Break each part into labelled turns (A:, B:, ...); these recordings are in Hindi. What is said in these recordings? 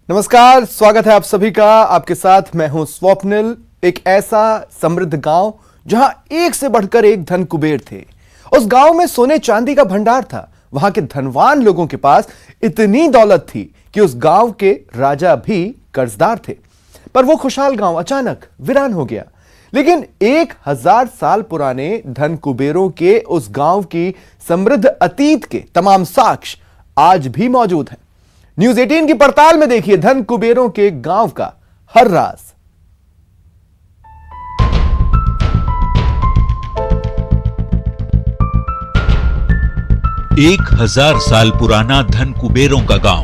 A: नमस्कार, स्वागत है आप सभी का। आपके साथ मैं हूं स्वप्निल। एक ऐसा समृद्ध गांव जहां एक से बढ़कर एक धन कुबेर थे। उस गांव में सोने चांदी का भंडार था। वहां के धनवान लोगों के पास इतनी दौलत थी कि उस गांव के राजा भी कर्जदार थे। पर वो खुशहाल गांव अचानक वीरान हो गया। लेकिन 1000 साल पुराने धन कुबेरों के उस गांव की समृद्ध अतीत के तमाम साक्ष्य आज भी मौजूद हैं। न्यूज 18 की पड़ताल में देखिए धन कुबेरों के गांव का हर राज।
B: एक 1000 साल पुराना धन कुबेरों का गांव।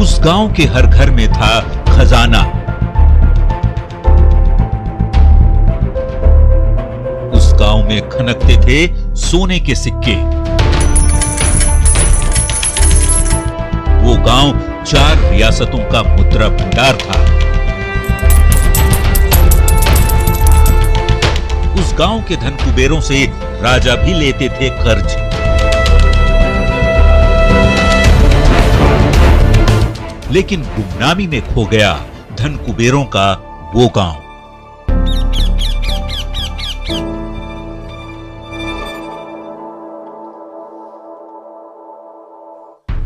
B: उस गांव के हर घर में था खजाना। उस गांव में खनकते थे सोने के सिक्के। वो गांव 4 रियासतों का मुद्रा भंडार था। उस गांव के धन कुबेरों से राजा भी लेते थे कर्ज। लेकिन गुमनामी में खो गया धन कुबेरों का वो गांव।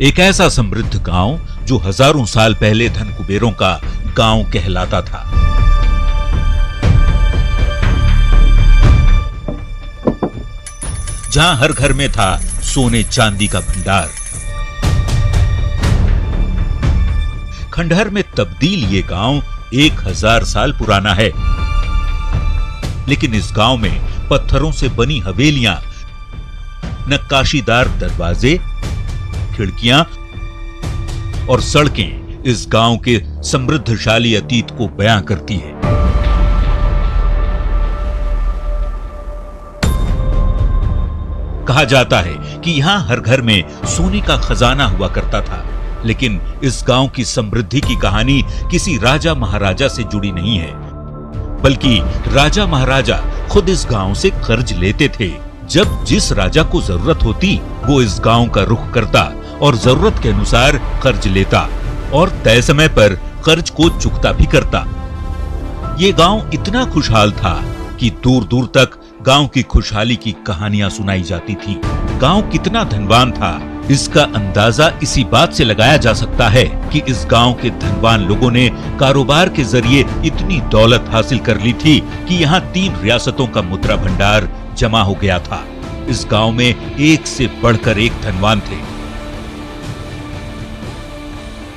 B: एक ऐसा समृद्ध गांव जो हजारों साल पहले धन कुबेरों का गांव कहलाता था। जहां हर घर में था सोने चांदी का भंडार। खंडहर में तब्दील ये गांव 1000 साल पुराना है। लेकिन इस गांव में पत्थरों से बनी हवेलियां, नक्काशीदार दरवाजे, खिड़कियां और सड़कें इस गांव के समृद्धशाली अतीत को बयां करती है। कहा जाता है कि यहां हर घर में सोने का खजाना हुआ करता था। लेकिन इस गांव की समृद्धि की कहानी किसी राजा महाराजा से जुड़ी नहीं है, बल्कि राजा महाराजा खुद इस गांव से कर्ज लेते थे। जब जिस राजा को जरूरत होती वो इस गांव का रुख करता और जरूरत के अनुसार कर्ज लेता और तय समय पर कर्ज को चुकता भी करता। ये गांव इतना खुशहाल था कि दूर दूर तक गांव की खुशहाली की कहानियां सुनाई जाती थी। गांव कितना धनवान था इसका अंदाजा इसी बात से लगाया जा सकता है कि इस गांव के धनवान लोगों ने कारोबार के जरिए इतनी दौलत हासिल कर ली थी कि यहाँ 3 रियासतों का मुद्रा भंडार जमा हो गया था। इस गांव में एक से बढ़कर एक धनवान थे।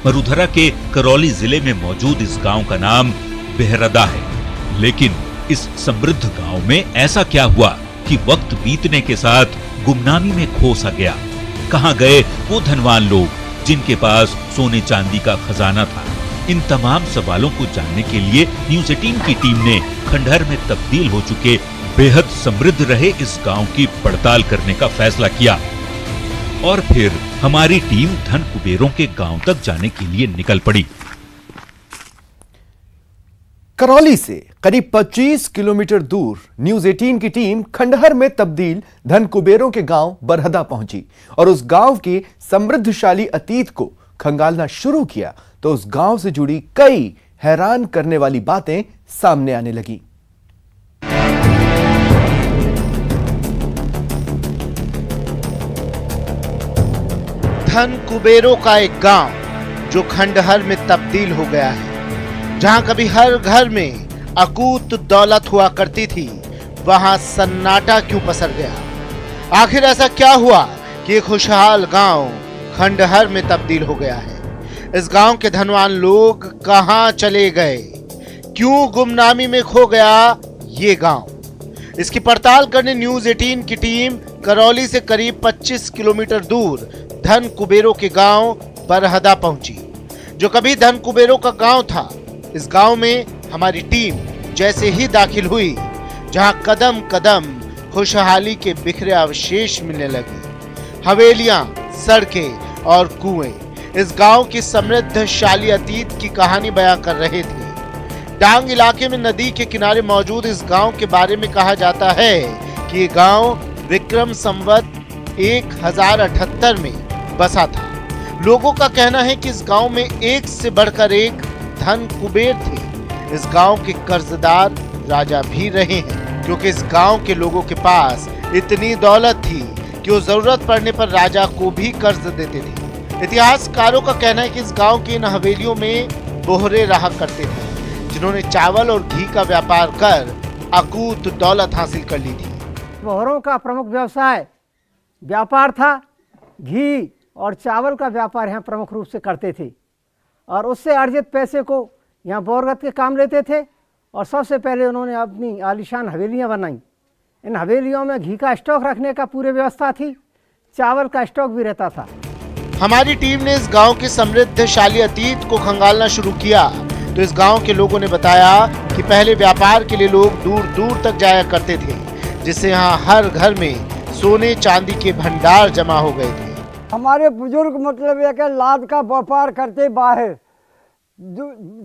B: मरुधरा के करौली जिले में मौजूद इस गांव का नाम बेहरदा है। लेकिन इस समृद्ध गांव में ऐसा क्या हुआ कि वक्त बीतने के साथ गुमनामी में खो सा गया? कहां गए वो धनवान लोग जिनके पास सोने चांदी का खजाना था? इन तमाम सवालों को जानने के लिए न्यूज 18 की टीम ने खंडहर में तब्दील हो चुके बेहद समृद्ध रहे इस गांव की पड़ताल करने का फैसला किया। और फिर हमारी टीम धन कुबेरों के गांव तक जाने के लिए निकल पड़ी।
A: करौली से करीब 25 किलोमीटर दूर न्यूज 18 की टीम खंडहर में तब्दील धन कुबेरों के गांव बरहदा पहुंची और उस गांव के समृद्धशाली अतीत को खंगालना शुरू किया तो उस गांव से जुड़ी कई हैरान करने वाली बातें सामने आने लगी।
C: धन कुबेरों का एक गांव जो खंडहर में तब्दील हो गया है। जहां कभी हर घर में अकूत दौलत हुआ करती थी, वहां सन्नाटा क्यों पसर गया? आखिर ऐसा क्या हुआ कि ये खुशहाल गांव खंडहर में तब्दील हो गया है? इस गांव के धनवान लोग कहां चले गए? क्यों गुमनामी में खो गया ये गांव? इसकी पड़ताल करने न्यूज 18 की टीम करौली से करीब 25 किलोमीटर दूर धन कुबेरों के गांव बरहदा पहुंची, जो कभी धन कुबेरों का गांव था। इस गांव में हमारी टीम जैसे ही दाखिल हुई, जहां कदम कदम खुशहाली के बिखरे अवशेष मिलने लगे, हवेलियां, सड़कें और कुएं इस गांव की समृद्धशाली अतीत की कहानी बयां कर रहे थे। डांग इलाके में नदी के किनारे मौजूद इस गांव के बारे में कहा जाता है कि ये गांव विक्रम संवत 1078 में बसा था। लोगों का कहना है कि इस गांव में एक से बढ़कर एक धन कुबेर थे। इस गांव के कर्जदार राजा भी रहे हैं, क्योंकि इस गांव के लोगों के पास इतनी दौलत थी कि वो जरूरत पड़ने पर राजा को भी कर्ज देते थे। इतिहासकारों का कहना है कि इस गांव की इन हवेलियों में बोहरे रहा करते थे, जिन्होंने चावल और घी का व्यापार कर अकूत दौलत हासिल कर ली थी।
D: बोहरों का प्रमुख व्यवसाय व्यापार था। घी और चावल का व्यापार यहाँ प्रमुख रूप से करते थे और उससे अर्जित पैसे को यहाँ बोरगत के काम लेते थे। और सबसे पहले उन्होंने अपनी आलीशान हवेलियाँ बनाई। इन हवेलियों में घी का स्टॉक रखने का पूरी व्यवस्था थी, चावल का स्टॉक भी रहता था।
C: हमारी टीम ने इस गांव के समृद्धशाली अतीत को खंगालना शुरू किया तो इस गांव के लोगों ने बताया कि पहले व्यापार के लिए लोग दूर दूर तक जाया करते थे, जिससे यहाँ हर घर में सोने चांदी के भंडार जमा हो गए थे।
E: हमारे बुजुर्ग मतलब ये कि लाद का व्यापार करते, बाहर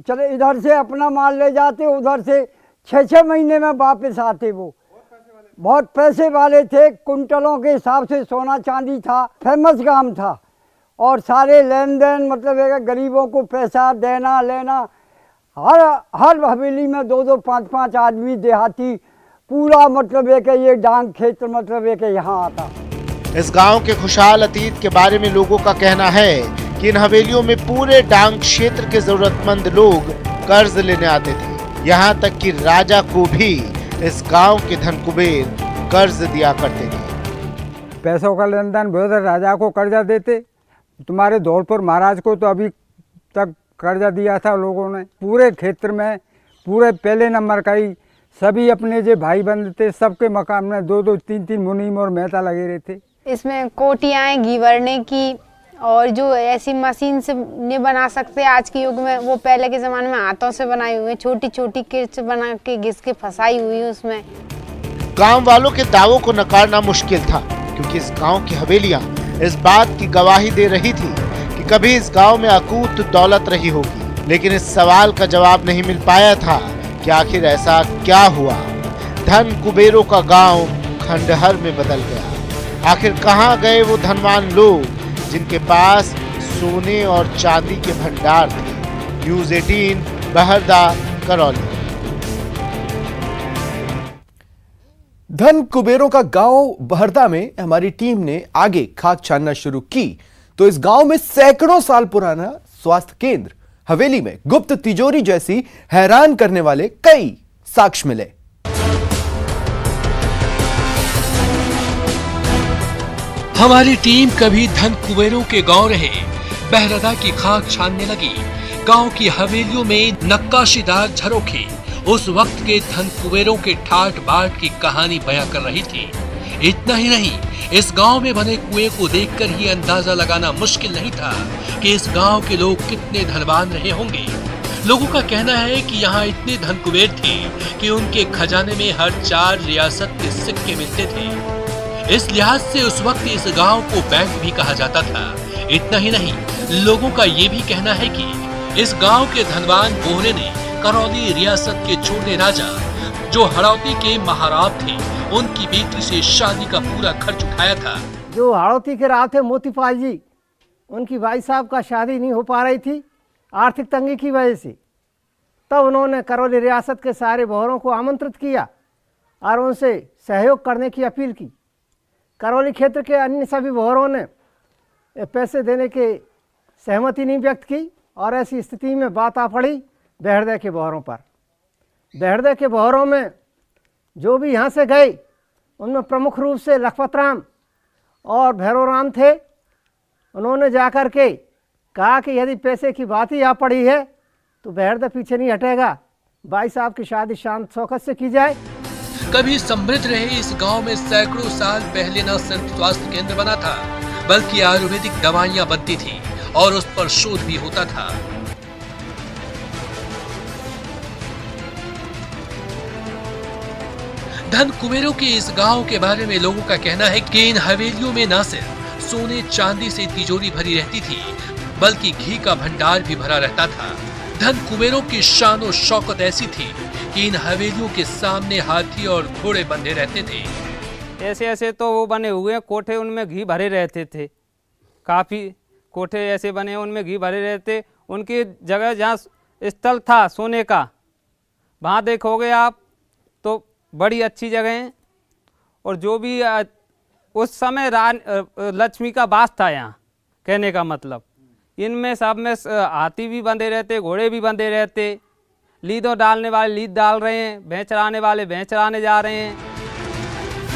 E: चले इधर से अपना माल ले जाते, उधर से 6-6 महीने में वापस आते। वो बहुत पैसे वाले थे, कुंटलों के हिसाब से सोना चांदी था, फेमस काम था। और सारे लेन देन मतलब है कि गरीबों को पैसा देना लेना, हर हवेली में 2-2 5-5 आदमी देहाती पूरा मतलब है कि ये डांग क्षेत्र मतलब है कि यहाँ आता।
C: इस गांव के खुशहाल अतीत के बारे में लोगों का कहना है कि इन हवेलियों में पूरे डांग क्षेत्र के जरूरतमंद लोग कर्ज लेने आते थे। यहाँ तक कि राजा को भी इस गांव के धन कुबेर कर्ज दिया करते थे।
E: पैसों का लेन देन बहुत, राजा को कर्जा देते। तुम्हारे धौलपुर महाराज को तो अभी तक कर्जा दिया था लोगों ने। पूरे क्षेत्र में पूरे पहले नंबर का ही सभी अपने जो भाई बंद थे, सबके मकान में 2-2 3-3 मुनीम और मेहता लगे रहते।
F: इसमें कोटियाँ घी भरने की और जो ऐसी मशीन से नहीं बना सकते आज के युग में, वो पहले के ज़माने में हाथों से बनाई हुई छोटी छोटी किर्च बना के घिस के फंसाई हुई उसमें।
C: गांव वालों के दावों को नकारना मुश्किल था, क्योंकि इस गांव की हवेलियां इस बात की गवाही दे रही थी कि कभी इस गांव में अकूत दौलत रही होगी। लेकिन इस सवाल का जवाब नहीं मिल पाया था कि आखिर ऐसा क्या हुआ। धन कुबेरों का गांव खंडहर में बदल गया। आखिर कहां गए वो धनवान लोग जिनके पास सोने और चांदी के भंडार थे। न्यूज़ 18 बहरदा, करौली।
A: धन कुबेरों का गांव बहरदा में हमारी टीम ने आगे खाक छानना शुरू की तो इस गांव में सैकड़ों साल पुराना स्वास्थ्य केंद्र, हवेली में गुप्त तिजोरी जैसी हैरान करने वाले कई साक्ष्य मिले।
G: हमारी टीम कभी धन कुबेरों के गांव रहे बहरदा की खाक छानने लगी। गांव की हवेलियों में नक्काशीदार झरोखे उस वक्त के धन कुबेरों के ठाट बाट की कहानी बयां कर रही थी। इतना ही नहीं, इस गांव में बने कुएं को देखकर ही अंदाजा लगाना मुश्किल नहीं था कि इस गांव के लोग कितने धनवान रहे होंगे। लोगों का कहना है कि यहाँ इतने धन कुबेर थे कि उनके खजाने में हर 4 रियासत के सिक्के मिलते थे। इस लिहाज से उस वक्त इस गांव को बैंक भी कहा जाता था। इतना ही नहीं, लोगों का ये भी कहना है कि इस गांव के धनवान बोहरे ने करौली रियासत के छोटे राजा जो हड़ौती के महाराव थे, उनकी बेटी से शादी का पूरा खर्च उठाया था।
D: जो हड़ौती के राव थे मोतीपाल जी, उनकी भाई साहब का शादी नहीं हो पा रही थी आर्थिक तंगी की वजह से। तब उन्होंने करौली रियासत के सारे बोहरों को आमंत्रित किया और उनसे सहयोग करने की अपील की। करौली क्षेत्र के अन्य सभी बोहरों ने पैसे देने के सहमति नहीं व्यक्त की और ऐसी स्थिति में बात आ पड़ी बहरदा के बोहरों पर। बहरदा के बोहरों में जो भी यहाँ से गए उनमें प्रमुख रूप से लखपत राम और भैरव राम थे। उन्होंने जाकर के कहा कि यदि पैसे की बात ही आ पड़ी है तो बहरदा पीछे नहीं हटेगा, भाई साहब की शादी शांत शौकत से की जाए।
G: कभी समृद्ध रहे इस गांव में सैकड़ों साल पहले न सिर्फ स्वास्थ्य केंद्र बना था, बल्कि आयुर्वेदिक दवाइयां बनती थी और उस पर शोध भी होता था। धन कुबेरों के इस गांव के बारे में लोगों का कहना है कि इन हवेलियों में न सिर्फ सोने चांदी से तिजोरी भरी रहती थी, बल्कि घी का भंडार भी भरा रहता था। धन कुबेरों की शान और शौकत ऐसी थी कि इन हवेलियों के सामने हाथी और घोड़े बंधे रहते थे।
H: ऐसे ऐसे तो वो बने हुए हैं कोठे, उनमें घी भरे रहते थे। काफ़ी कोठे ऐसे बने उनमें घी भरे रहते। उनकी जगह जहाँ स्थल था सोने का, वहाँ देखोगे आप तो बड़ी अच्छी जगह हैं। और जो भी उस समय लक्ष्मी का वास था यहाँ, कहने का मतलब इनमें सब में हाथी भी बंधे रहते, घोड़े भी बंधे रहते। लीदों डालने वाले लीद डाल रहे हैं, भैंस चराने वाले भैंस चराने जा रहे हैं।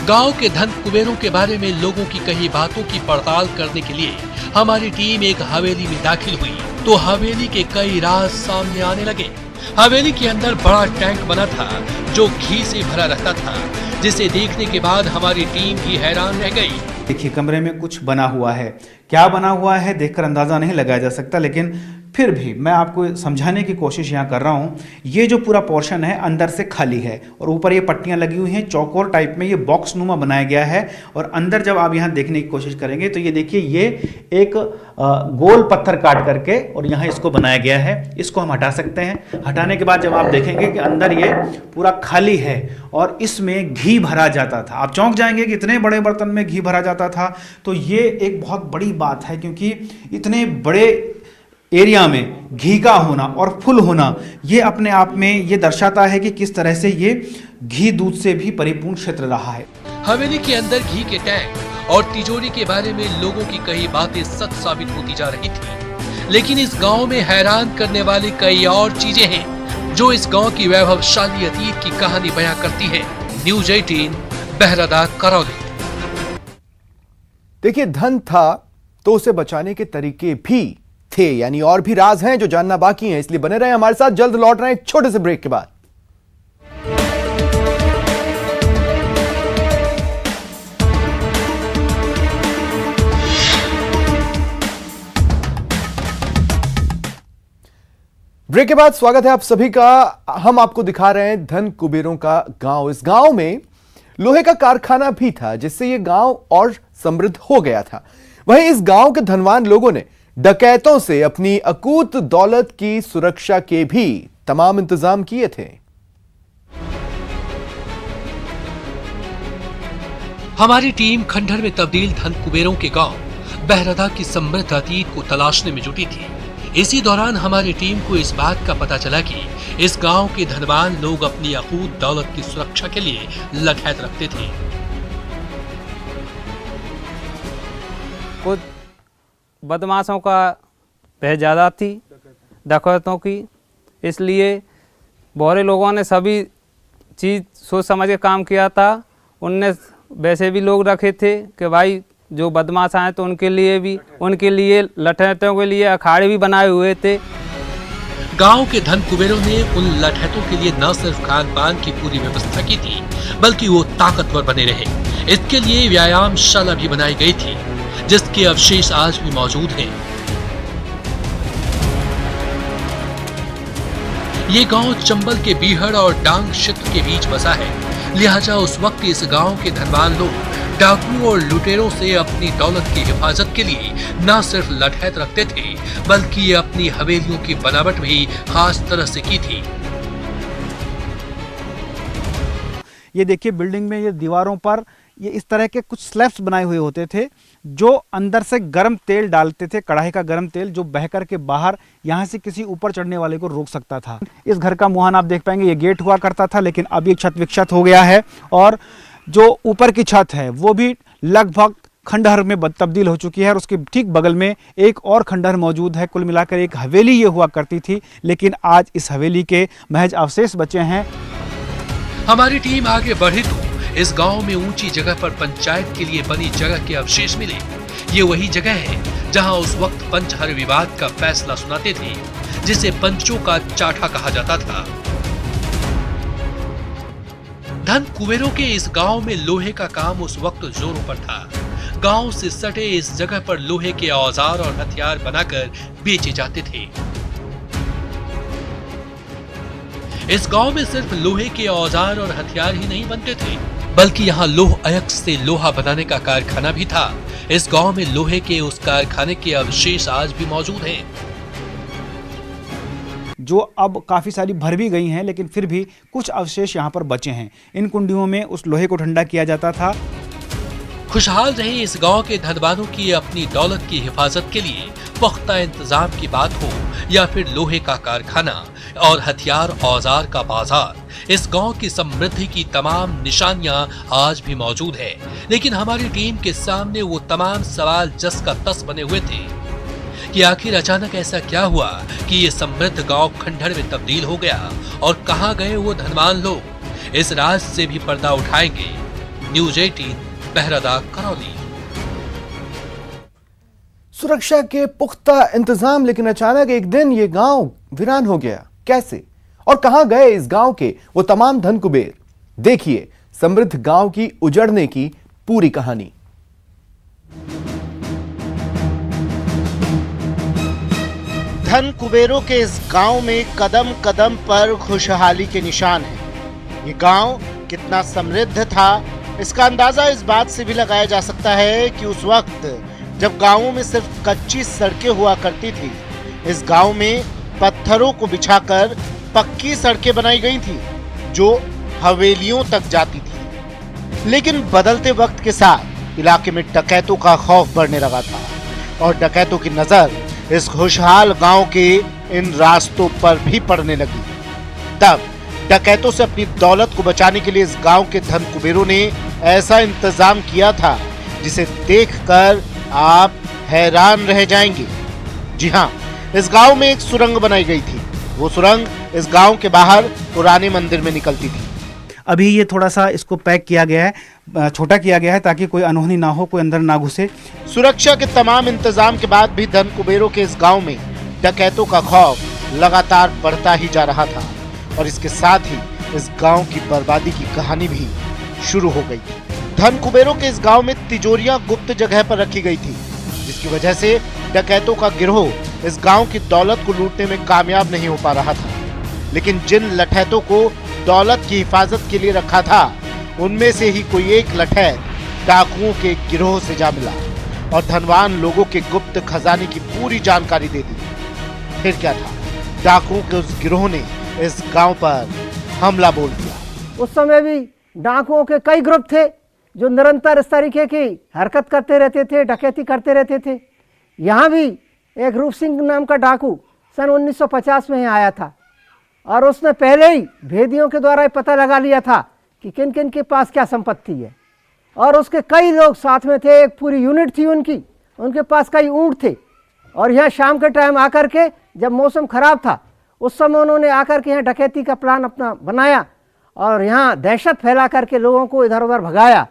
G: गांव के धन कुबेरों के बारे में लोगों की कही बातों की पड़ताल करने के लिए हमारी टीम एक हवेली में दाखिल हुई तो हवेली के कई राज सामने आने लगे। हवेली के अंदर बड़ा टैंक बना था जो घी से भरा रहता था, जिसे देखने के बाद हमारी टीम भी हैरान रह गई।
I: देखिए कमरे में कुछ बना हुआ है, क्या बना हुआ है देखकर अंदाजा नहीं लगाया जा सकता, लेकिन फिर भी मैं आपको समझाने की कोशिश यहाँ कर रहा हूँ। ये जो पूरा पोर्शन है अंदर से खाली है और ऊपर ये पट्टियाँ लगी हुई हैं, चौकोर टाइप में ये बॉक्स नुमा बनाया गया है। और अंदर जब आप यहाँ देखने की कोशिश करेंगे तो ये देखिए ये एक गोल पत्थर काट करके और यहाँ इसको बनाया गया है। इसको हम हटा सकते हैं। हटाने के बाद जब आप देखेंगे कि अंदर ये पूरा खाली है और इसमें घी भरा जाता था। आप चौंक जाएंगे कि इतने बड़े बर्तन में घी भरा जाता था, तो ये एक बहुत बड़ी बात है, क्योंकि इतने बड़े एरिया में घी का होना और फुल होना ये अपने आप में ये दर्शाता है कि किस तरह से ये घी दूध से भी परिपूर्ण क्षेत्र रहा है।
G: हवेली के अंदर घी के टैंक और तिजोरी के बारे में लोगों की कई बातें सच साबित होती जा रही थी, लेकिन इस गांव में हैरान करने वाली कई और चीजें हैं जो इस गांव की वैभवशाली अतीत की कहानी बयां करती है। न्यूज 18 बहरादा करौली।
A: देखिए धन था तो उसे बचाने के तरीके भी थे, यानी और भी राज हैं जो जानना बाकी हैं, इसलिए बने रहे हमारे साथ। जल्द लौट रहे हैं एक छोटे से ब्रेक के बाद। ब्रेक के बाद स्वागत है आप सभी का। हम आपको दिखा रहे हैं धन कुबेरों का गांव। इस गांव में लोहे का कारखाना भी था, जिससे यह गांव और समृद्ध हो गया था। वहीं इस गांव के धनवान लोगों ने डकैतों से अपनी अकूत दौलत की सुरक्षा के भी तमाम इंतजाम किए थे।
G: हमारी टीम खंडहर में तब्दील धन कुबेरों के गांव बहरदा की समृद्ध अतीत को तलाशने में जुटी थी। इसी दौरान हमारी टीम को इस बात का पता चला कि इस गांव के धनवान लोग अपनी अकूत दौलत की सुरक्षा के लिए लठैत रखते थे।
H: कुछ बदमाशों का भय ज़्यादा थी, डकैतों की, इसलिए बहुरे लोगों ने सभी चीज़ सोच समझ के काम किया था। उनने वैसे भी लोग रखे थे कि भाई जो बदमाश आए तो उनके लिए लठैतों के लिए अखाड़े भी बनाए हुए थे।
G: गांव के धन कुबेरों ने उन लठैतों के लिए न सिर्फ खान पान की पूरी व्यवस्था की थी, बल्कि वो ताकतवर बने रहे। इसके लिए व्यायामशाला भी बनाई गई थी, जिसके अवशेष आज भी मौजूद हैं। ये गांव चंबल के बीहड़ और डांग क्षेत्र के बीच बसा है, लिहाजा उस वक्त इस गांव के धनवान लोग डाकुओं और लुटेरों से अपनी दौलत की हिफाजत के लिए न सिर्फ लठैत रखते थे, बल्कि अपनी हवेलियों की बनावट भी खास तरह से की थी।
I: ये देखिए बिल्डिंग में ये दीवारों पर ये इस तरह के कुछ स्लैब्स बनाए हुए होते थे, जो अंदर से गर्म तेल डालते थे, कढ़ाई का गर्म तेल, जो बहकर के बाहर यहाँ से किसी ऊपर चढ़ने वाले को रोक सकता था। इस घर का मुहान आप देख पाएंगे, ये गेट हुआ करता था, लेकिन अब ये छत विक्षत हो गया है और जो ऊपर की छत है वो भी लगभग खंडहर में तब्दील हो चुकी है और उसके ठीक बगल में एक और खंडहर मौजूद है। कुल मिलाकर एक हवेली ये हुआ करती थी, लेकिन आज इस हवेली के महज अवशेष बचे हैं।
G: हमारी टीम आगे बढ़ी तो इस गांव में ऊंची जगह पर पंचायत के लिए बनी जगह के अवशेष मिले। ये वही जगह है जहां उस वक्त पंच हर विवाद का फैसला सुनाते थे, जिसे पंचों का चाठा कहा जाता था। धन कुबेरों के इस गांव में लोहे का काम उस वक्त जोरों पर था। गांव से सटे इस जगह पर लोहे के औजार और हथियार बनाकर बेचे जाते थे। इस गांव में सिर्फ लोहे के औजार और हथियार ही नहीं बनते थे, बल्कि यहाँ लोह अयस्क से लोहा बनाने का कारखाना भी था। इस गांव में लोहे के उस कारखाने के अवशेष आज भी मौजूद हैं,
I: जो अब काफ़ी सारी भर भी गई हैं, लेकिन फिर भी कुछ अवशेष यहाँ पर बचे हैं। इन कुंडियों में उस लोहे को ठंडा किया जाता था
G: खुशहाल रहे इस गांव के धनवानों की अपनी दौलत की हिफाजत के लिए पुख्ता इंतजाम की बात हो या फिर लोहे का कारखाना और हथियार औजार का बाजार, इस गांव की समृद्धि की तमाम निशानियां आज भी मौजूद है। लेकिन हमारी टीम के सामने वो तमाम सवाल जस का तस बने हुए थे कि आखिर अचानक ऐसा क्या हुआ कि ये समृद्ध गांव खंडहर में तब्दील हो गया और कहां गए वो धनवान लोग। इस राज से भी पर्दा उठाएंगे न्यूज 18 बहरादा करौली।
A: सुरक्षा के पुख्ता इंतजाम, लेकिन अचानक एक दिन ये गांव वीरान हो गया। कैसे और कहां गए इस गांव के वो तमाम धन कुबेर? देखिए समृद्ध गांव की उजड़ने की पूरी कहानी।
C: धन कुबेरों के इस गांव में कदम कदम पर खुशहाली के निशान हैं। ये गांव कितना समृद्ध था, इसका अंदाजा इस बात से भी लगाया जा सकता है कि उस वक्त जब गांवों में सिर्फ कच्ची सड़कें हुआ करती थी, इस गांव में पत्थरों को बिछाकर पक्की सड़कें बनाई गई थी जो हवेलियों तक जाती थी। लेकिन बदलते वक्त के साथ इलाके में डकैतों का खौफ बढ़ने लगा था और डकैतों की नजर इस खुशहाल गांव के इन रास्तों पर भी पड़ने लगी। तब डकैतों से अपनी दौलत को बचाने के लिए इस गांव के धन कुबेरों ने ऐसा इंतजाम किया था जिसे देखकर आप हैरान रह जाएंगे। जी हाँ, इस गांव में एक सुरंग बनाई गई थी। वो सुरंग इस गांव के बाहर पुराने मंदिर में निकलती थी।
I: अभी ये थोड़ा सा इसको पैक किया गया है, छोटा किया गया है ताकि कोई अनहोनी ना हो, कोई अंदर ना घुसे।
C: सुरक्षा के तमाम इंतजाम के बाद भी धन कुबेरों के इस गांव में डकैतों का खौफ लगातार बढ़ता ही जा रहा था और इसके साथ ही इस गांव की बर्बादी की कहानी भी शुरू हो गई। धन कुबेरों के इस गांव में तिजोरियां गुप्त जगह पर रखी गई थी, जिसकी वजह से डकैतों का गिरोह इस गांव की दौलत को लूटने में कामयाब नहीं हो पा रहा था। लेकिन जिन लठैतों को दौलत की हिफाजत के लिए रखा था, उनमें से ही कोई एक लठैत डाकुओं के गिरोह से जा मिला और धनवान लोगों के गुप्त खजाने की पूरी जानकारी दे दी। फिर क्या था, डाकुओं के उस गिरोह ने इस गांव पर हमला बोल दिया।
D: उस समय भी डाकुओं के कई ग्रुप थे जो निरंतर इस तरीके की हरकत करते रहते थे, डकैती करते रहते थे। यहाँ भी एक रूप सिंह नाम का डाकू सन 1950 में ही आया था और उसने पहले ही भेदियों के द्वारा पता लगा लिया था कि किन किन के पास क्या संपत्ति है और उसके कई लोग साथ में थे। एक पूरी यूनिट थी उनके पास कई ऊँट थे और यहाँ शाम के टाइम आकर के, जब मौसम खराब था, उस समय उन्होंने आकर के यहाँ डकैती का प्लान अपना बनाया और यहाँ दहशत फैला करके लोगों को इधर उधर भगाया।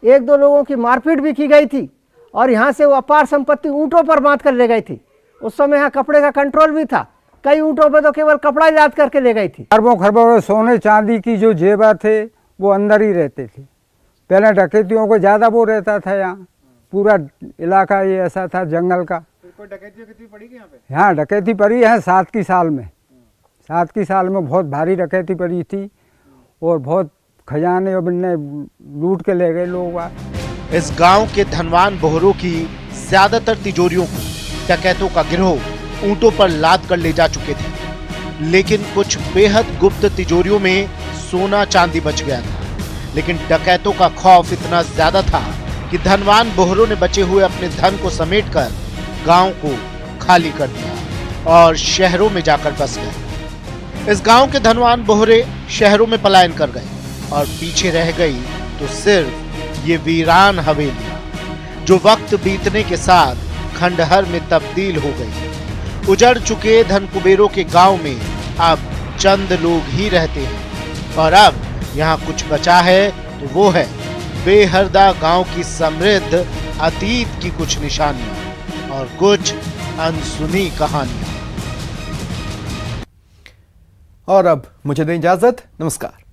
D: एक दो लोगों की मारपीट भी की गई थी और यहाँ से वो अपार संपत्ति ऊँटों पर बांध कर ले गई थी। उस समय यहाँ कपड़े का कंट्रोल भी था, कई ऊँटों पर तो केवल कपड़ा ही लाद करके ले गई थी।
E: खरबों खरबों सोने चांदी की जो जेवर थे वो अंदर ही रहते थे। पहले डकैतियों को ज़्यादा वो रहता था, यहाँ पूरा इलाका ये ऐसा था जंगल का। डकैती पड़ी यहाँ पे? हाँ, डकैती पड़ी है 7 की साल में। 7 की साल में बहुत भारी डकैती पड़ी थी और बहुत खजाने और बिन्ने लूट के ले गए लोग।
C: इस गांव के धनवान बोहरों की ज्यादातर तिजोरियों को डकैतों का गिरोह ऊंटों पर लाद कर ले जा चुके थे, लेकिन कुछ बेहद गुप्त तिजोरियों में सोना चांदी बच गया था। लेकिन डकैतों का खौफ इतना ज्यादा था कि धनवान बोहरों ने बचे हुए अपने धन को समेटकर गांव को खाली कर दिया और शहरों में जाकर बस गए। इस गांव के धनवान बोहरे शहरों में पलायन कर गए और पीछे रह गई तो सिर्फ ये वीरान हवेलियां, जो वक्त बीतने के साथ खंडहर में तब्दील हो गई। उजड़ चुके धन कुबेरों के गांव में अब चंद लोग ही रहते हैं और अब यहाँ कुछ बचा है तो वो है बेहरदा गांव की समृद्ध अतीत की कुछ निशानियां और कुछ अनसुनी कहानियां।
A: और अब मुझे दें इजाजत। नमस्कार।